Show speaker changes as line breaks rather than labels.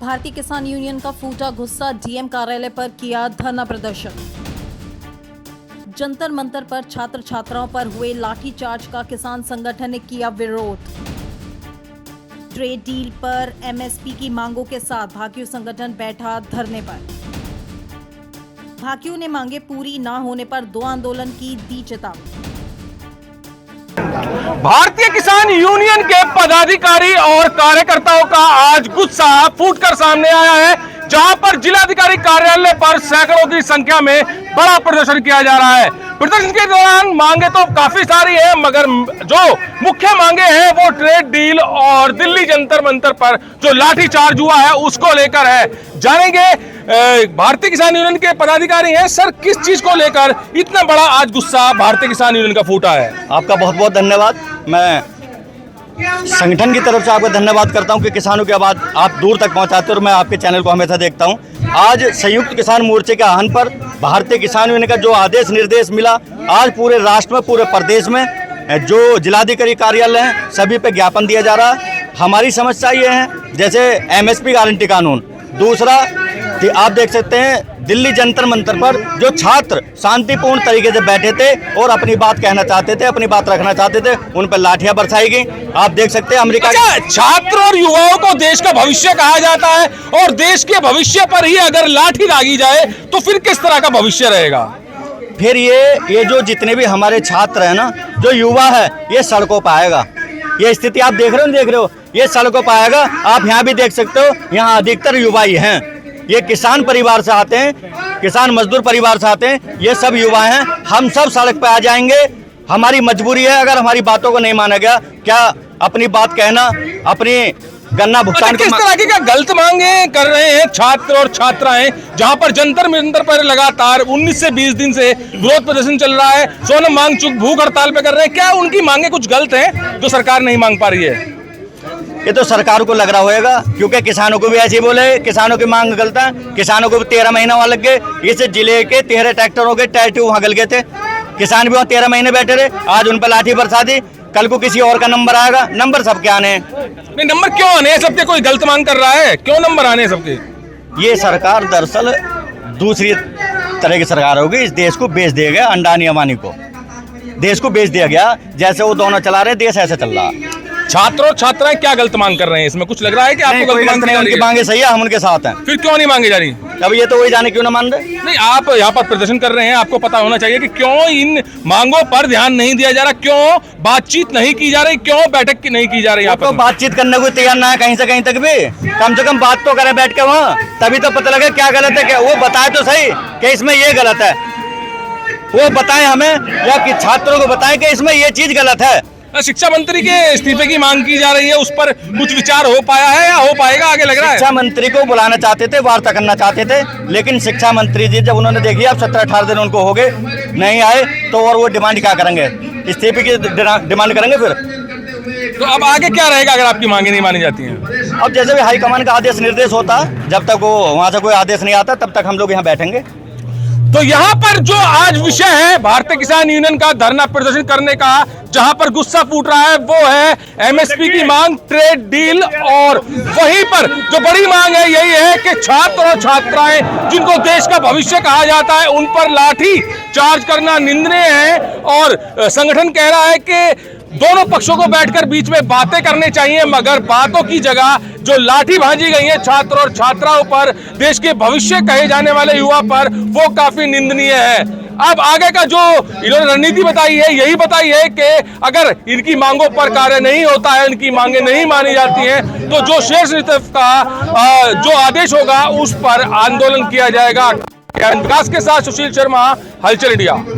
भारतीय किसान यूनियन का फूटा गुस्सा, डीएम कार्यालय पर किया धरना प्रदर्शन। जंतर मंतर पर छात्र छात्राओं पर हुए लाठीचार्ज का किसान संगठन ने किया विरोध। ट्रेड डील पर एमएसपी की मांगों के साथ भाकियू संगठन बैठा धरने पर। भाकियू ने मांगे पूरी ना होने पर दो आंदोलन की दी चेतावनी।
भारतीय किसान यूनियन के पदाधिकारी और कार्यकर्ताओं का आज गुस्सा फूटकर सामने आया है, जहां पर जिलाधिकारी कार्यालय पर सैकड़ों की संख्या में बड़ा प्रदर्शन किया जा रहा है। प्रदर्शन के दौरान मांगे तो काफी सारी है, मगर जो मुख्य मांगे हैं वो ट्रेड डील और दिल्ली जंतर मंतर पर जो लाठीचार्ज हुआ है उसको लेकर है। जानेंगे भारतीय किसान यूनियन के पदाधिकारी हैं, सर किस चीज को लेकर इतना बड़ा आज गुस्सा भारतीय किसान यूनियन का फूटा है?
आपका बहुत बहुत धन्यवाद। मैं संगठन की तरफ से आपका धन्यवाद करता हूं कि किसानों की आवाज़ आप दूर तक पहुंचाते हो और मैं आपके चैनल को हमेशा देखता हूं। आज संयुक्त किसान मोर्चे के आह्वान पर भारतीय किसान यूनियन का जो आदेश निर्देश मिला, आज पूरे राष्ट्र में, पूरे प्रदेश में जो जिलाधिकारी कार्यालय हैं सभी पे ज्ञापन दिया जा रहा है। हमारी समस्या ये है, जैसे एमएसपी गारंटी कानून, दूसरा कि आप देख सकते हैं दिल्ली जंतर मंतर पर जो छात्र शांतिपूर्ण तरीके से बैठे थे और अपनी बात कहना चाहते थे, अपनी बात रखना चाहते थे, उन पर लाठियां बरसाई गई। आप देख सकते हैं अमेरिका
छात्र और युवाओं को देश का भविष्य कहा जाता है और देश के भविष्य पर ही अगर लाठी दागी जाए तो फिर किस तरह का भविष्य रहेगा?
फिर ये जो जितने भी हमारे छात्र हैं ना, जो युवा है, ये सड़कों पर आएगा। ये स्थिति आप देख रहे हो, देख रहे हो, ये सड़कों पर आएगा। आप यहाँ भी देख सकते हो, यहाँ अधिकतर युवा ही हैं। ये किसान परिवार से आते हैं, किसान मजदूर परिवार से आते हैं, ये सब युवा हैं। हम सब सड़क पे आ जाएंगे। हमारी मजबूरी है, अगर हमारी बातों को नहीं माना गया, क्या अपनी बात कहना, अपनी गन्ना भुगतान
किस तरह की गलत मांगे कर रहे हैं छात्र और छात्राएं, जहां पर जंतर मंतर पर लगातार 19 से 20 दिन से विरोध प्रदर्शन चल रहा है, सोनम वांगचुक भूख हड़ताल पे कर रहे हैं। क्या उनकी मांगे कुछ गलत हैं जो सरकार नहीं मांग पा रही है?
ये तो सरकार को लग रहा होगा, क्योंकि किसानों को भी ऐसे बोले, किसानों की मांग गलत है। किसानों को भी 13 महीना वहाँ लग गए। इस जिले के 13 ट्रैक्टरों के टायर ट्यूब वहाँ गल गए थे। किसान भी वहाँ 13 महीने बैठे रहे। आज उन पर लाठी बरसा दी, कल को किसी और का नंबर आएगा। नंबर सबके आने हैं।
नहीं, नंबर क्यों आने हैं? सबके कोई गलत मांग कर रहा है, क्यों नंबर आने हैं सबके?
ये सरकार दरअसल दूसरी तरह की सरकार होगी। इस देश को बेच दिया गया, अंडानी अंबानी को देश को बेच दिया गया। जैसे वो दोनों चला रहे, देश ऐसे चल रहा।
छात्र और छात्राएं क्या गलत मांग कर रहे हैं? इसमें कुछ लग रहा है कि आपको गलत मांग नहीं?
उनकी मांगे सही है, हम उनके साथ हैं।
फिर क्यों नहीं मांगे जा रही?
अब ये तो वही जाने क्यों ना मान रहे।
नहीं, आप यहाँ पर प्रदर्शन कर रहे हैं, आपको पता होना चाहिए कि क्यों इन मांगों पर ध्यान नहीं दिया जा रहा, क्यों बातचीत नहीं की जा रही, क्यों बैठक की नहीं की जा रही?
तो बातचीत करने को तैयार ना है कहीं से कहीं तक भी। कम से कम बात तो करें बैठ के वहाँ, तभी तो पता लगे क्या गलत है। क्या वो बताए तो सही कि इसमें ये गलत है, वो बताएं हमें, या कि छात्रों को बताएं कि इसमें ये चीज गलत है।
शिक्षा मंत्री के इस्तीफे की मांग की जा रही है, उस पर कुछ विचार हो पाया है या हो पाएगा आगे लग रहा है?
शिक्षा मंत्री को बुलाना चाहते थे, वार्ता करना चाहते थे, लेकिन शिक्षा मंत्री जी जब उन्होंने देखी अब 17-18 दिन उनको हो गए, नहीं आए, तो और वो डिमांड क्या करेंगे? इस्तीफे की डिमांड करेंगे फिर।
तो अब आगे क्या रहेगा अगर आपकी मांगे नहीं मानी जाती हैं?
अब जैसे भी हाईकमान का आदेश निर्देश होता, जब तक वो वहां से कोई आदेश नहीं आता तब तक हम लोग यहाँ बैठेंगे।
तो यहाँ पर जो आज विषय है भारतीय किसान यूनियन का धरना प्रदर्शन करने का, जहां पर गुस्सा फूट रहा है, वो है एमएसपी की मांग, ट्रेड डील, और वहीं पर जो बड़ी मांग है यही है कि छात्र और छात्राएं जिनको देश का भविष्य कहा जाता है, उन पर लाठी चार्ज करना निंदनीय है। और संगठन कह रहा है कि दोनों पक्षों को बैठकर बीच में बातें करनी चाहिए, मगर बातों की जगह जो लाठी भांजी गई है छात्र और छात्राओं पर, देश के भविष्य कहे जाने वाले युवा पर, वो काफी निंदनीय है। अब आगे का जो इन्होंने रणनीति बताई है, यही बताई है कि अगर इनकी मांगों पर कार्य नहीं होता है, इनकी मांगे नहीं मानी जाती हैं, तो जो शीर्ष नेतृत्व का जो आदेश होगा उस पर आंदोलन किया जाएगा। विकास के साथ सुशील शर्मा, हलचल इंडिया।